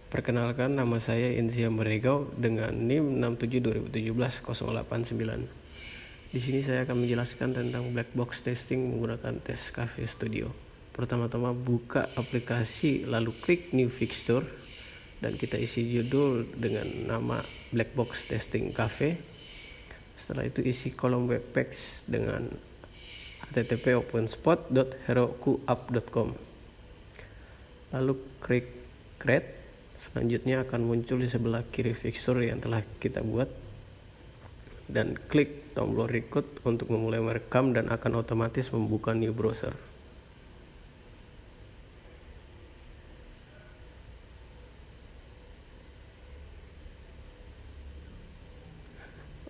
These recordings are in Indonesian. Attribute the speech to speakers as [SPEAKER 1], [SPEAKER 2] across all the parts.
[SPEAKER 1] Perkenalkan, nama saya Insia Meregau dengan NIM 672017-089. Di sini saya akan menjelaskan tentang black box testing menggunakan tes Cafe Studio. Pertama-tama buka aplikasi, lalu klik New Fixture, dan kita isi judul dengan nama Black Box Testing Cafe. Setelah itu isi kolom web page dengan http://openspot.herokuapp.com. Lalu klik Create. Selanjutnya akan muncul di sebelah kiri fixture yang telah kita buat, dan klik tombol record untuk memulai merekam dan akan otomatis membuka new browser.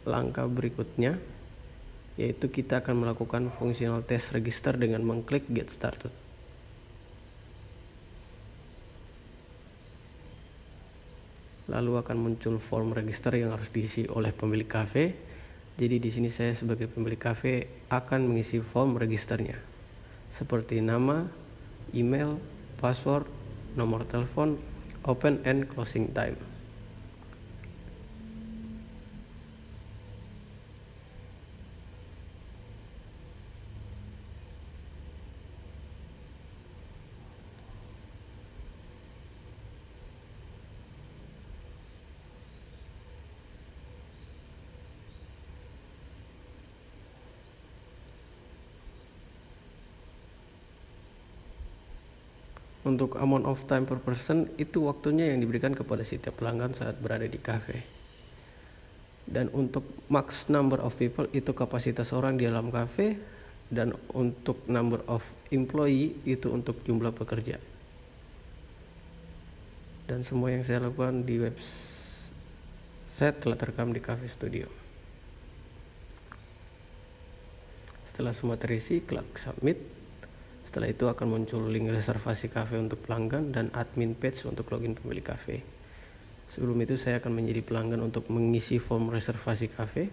[SPEAKER 1] Langkah berikutnya yaitu kita akan melakukan functional test register dengan mengklik get started. Lalu akan muncul form register yang harus diisi oleh pemilik cafe. Jadi di sini saya sebagai pemilik cafe akan mengisi form registernya seperti nama, email, password, nomor telepon, open and closing time. Untuk amount of time per person, itu waktunya yang diberikan kepada setiap pelanggan saat berada di cafe. Dan untuk max number of people, itu kapasitas orang di dalam cafe. Dan untuk number of employee, itu untuk jumlah pekerja. Dan semua yang saya lakukan di website telah terekam di Cafe Studio. Setelah semua terisi, klik submit. Setelah itu akan muncul link reservasi cafe untuk pelanggan dan admin page untuk login pemilik cafe. Sebelum itu saya akan menjadi pelanggan untuk mengisi form reservasi cafe.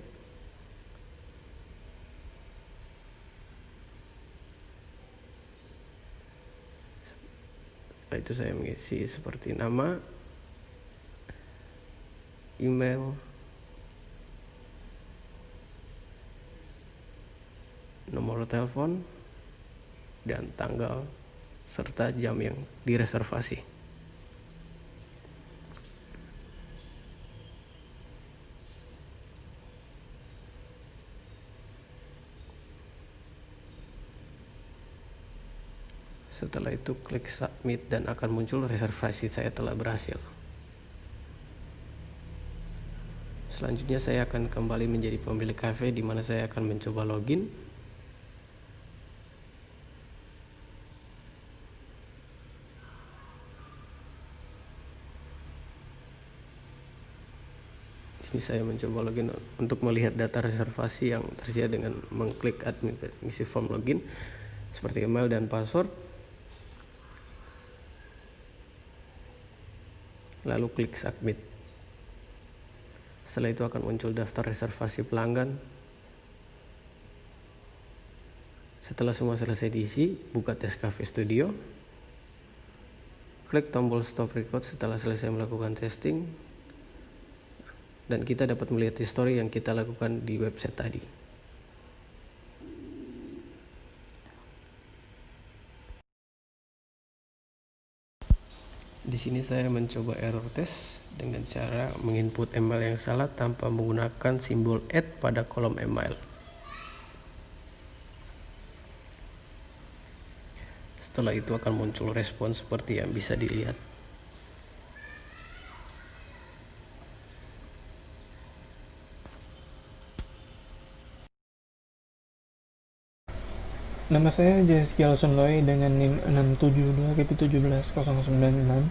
[SPEAKER 1] Setelah itu saya mengisi seperti nama, email, nomor telepon, dan tanggal serta jam yang direservasi. Setelah itu klik submit dan akan muncul reservasi saya telah berhasil. Selanjutnya saya akan kembali menjadi pemilik cafe di mana saya akan mencoba login. Ini saya mencoba login untuk melihat data reservasi yang tersedia dengan mengklik admin isi form login seperti email dan password. Lalu klik submit. Setelah itu akan muncul daftar reservasi pelanggan. Setelah semua selesai diisi, buka tes Cafe Studio. Klik tombol stop record setelah selesai melakukan testing. Dan kita dapat melihat history yang kita lakukan di website tadi. Di sini saya mencoba error test dengan cara menginput email yang salah tanpa menggunakan simbol @ pada kolom email. Setelah itu akan muncul respon seperti yang bisa dilihat.
[SPEAKER 2] Nama saya Jessica Lawson Loy dengan NIM 672-17-096,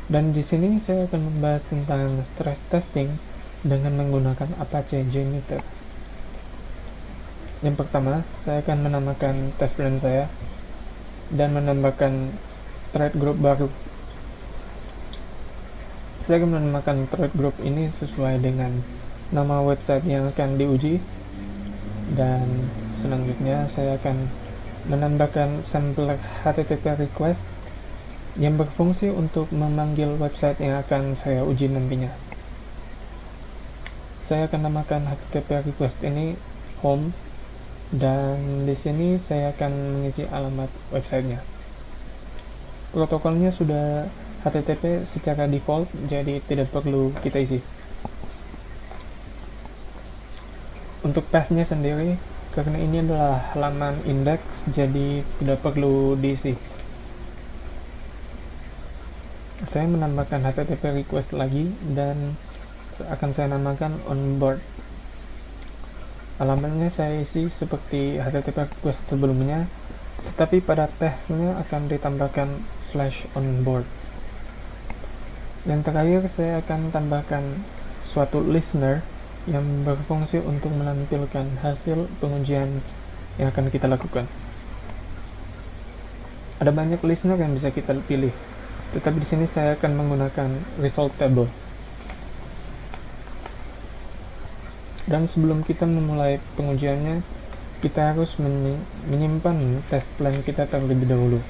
[SPEAKER 2] dan di sini saya akan membahas tentang stress testing dengan menggunakan Apache JMeter. Yang pertama, saya akan menamakan test plan saya dan menambahkan thread group baru. Saya akan menamakan thread group ini sesuai dengan nama website yang akan diuji, dan selanjutnya saya akan menambahkan sampler HTTP request yang berfungsi untuk memanggil website yang akan saya uji nantinya. Saya akan namakan HTTP request ini home, dan di sini saya akan mengisi alamat websitenya. Protokolnya sudah HTTP secara default, jadi tidak perlu kita isi. Untuk path-nya sendiri, karena ini adalah halaman index, jadi tidak perlu diisi. Saya menambahkan HTTP request lagi dan akan saya namakan onboard. Alamatnya saya isi seperti HTTP request sebelumnya, tetapi pada path-nya akan ditambahkan /onboard. Dan terakhir saya akan tambahkan suatu listener yang berfungsi untuk menampilkan hasil pengujian yang akan kita lakukan. Ada banyak listener yang bisa kita pilih, tetapi di sini saya akan menggunakan result table. Dan sebelum kita memulai pengujiannya, kita harus menyimpan test plan kita terlebih dahulu.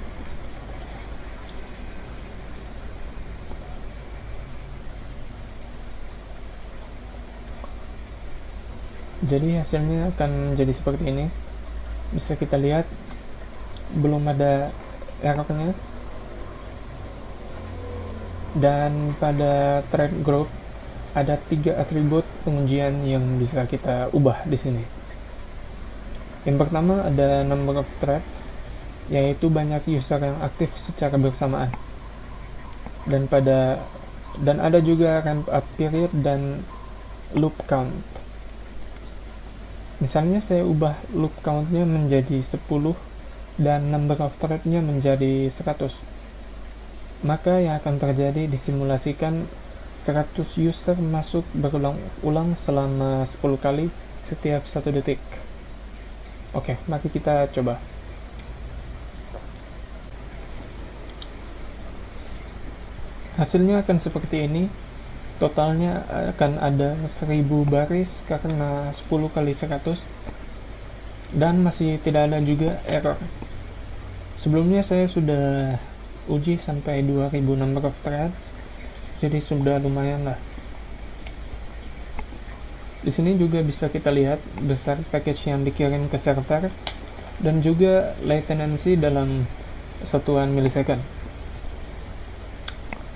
[SPEAKER 2] Jadi hasilnya akan jadi seperti ini. Bisa kita lihat belum ada errornya. Dan pada thread group ada 3 atribut pengujian yang bisa kita ubah di sini. Yang pertama ada number of threads, yaitu banyak user yang aktif secara bersamaan. Dan ada juga ramp up period dan loop count. Misalnya saya ubah loop count-nya menjadi 10 dan number of thread-nya menjadi 100. Maka yang akan terjadi disimulasikan 100 user masuk berulang-ulang selama 10 kali setiap 1 detik. Oke, mari kita coba. Hasilnya akan seperti ini. Totalnya akan ada 1000 baris karena 10 kali 100, dan masih tidak ada juga error. Sebelumnya saya sudah uji sampai 2000 number of threads, jadi sudah lumayan lah. Di sini juga bisa kita lihat besar package yang dikirim ke server dan juga latency dalam satuan milisecond.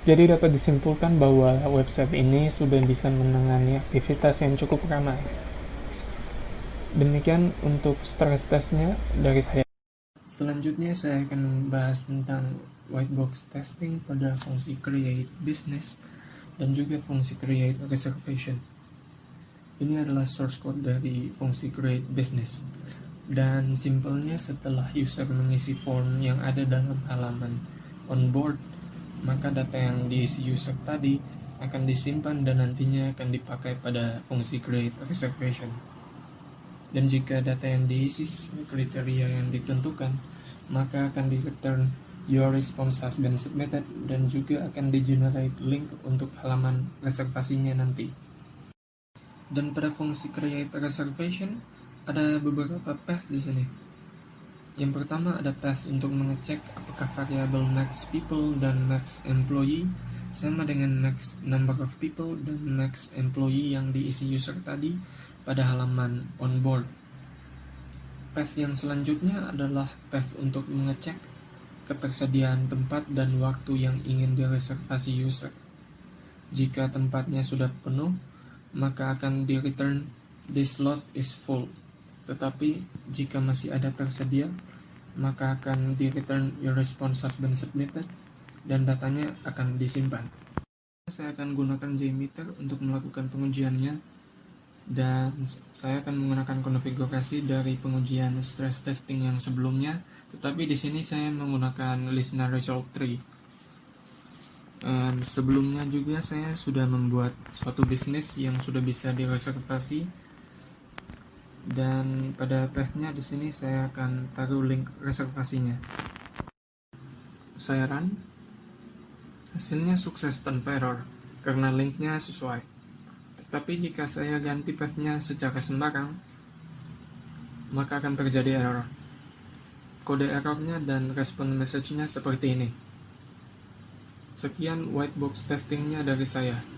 [SPEAKER 2] Jadi dapat disimpulkan bahwa website ini sudah bisa menangani aktivitas yang cukup ramai. Demikian untuk stress testnya dari saya.
[SPEAKER 1] Selanjutnya saya akan membahas tentang white box testing pada fungsi create business dan juga fungsi create reservation. Ini adalah source code dari fungsi create business. Dan simpelnya setelah user mengisi form yang ada dalam halaman onboard, maka data yang diisi user tadi akan disimpan dan nantinya akan dipakai pada fungsi create reservation. Dan jika data yang diisi sesuai kriteria yang ditentukan, maka akan di-return your response has been submitted dan juga akan di-generate link untuk halaman reservasinya nanti. Dan pada fungsi create reservation ada beberapa path di sini. Yang pertama ada path untuk mengecek apakah variabel max people dan max employee sama dengan max number of people dan max employee yang diisi user tadi pada halaman onboard. Path yang selanjutnya adalah path untuk mengecek ketersediaan tempat dan waktu yang ingin direservasi user. Jika tempatnya sudah penuh, maka akan di-return this slot is full. Tetapi jika masih ada tersedia, maka akan di-return your response has been submitted dan datanya akan disimpan. Saya akan gunakan JMeter untuk melakukan pengujiannya, dan saya akan menggunakan konfigurasi dari pengujian stress testing yang sebelumnya, tetapi di sini saya menggunakan listener result tree. Sebelumnya juga saya sudah membuat suatu bisnis yang sudah bisa direservasi, dan pada path-nya di sini saya akan taruh link reservasinya. Saya run, hasilnya sukses tanpa error karena linknya sesuai. Tetapi jika saya ganti path-nya secara sembarang, maka akan terjadi error. Kode errornya dan respon message-nya seperti ini.
[SPEAKER 2] Sekian white box testingnya dari saya.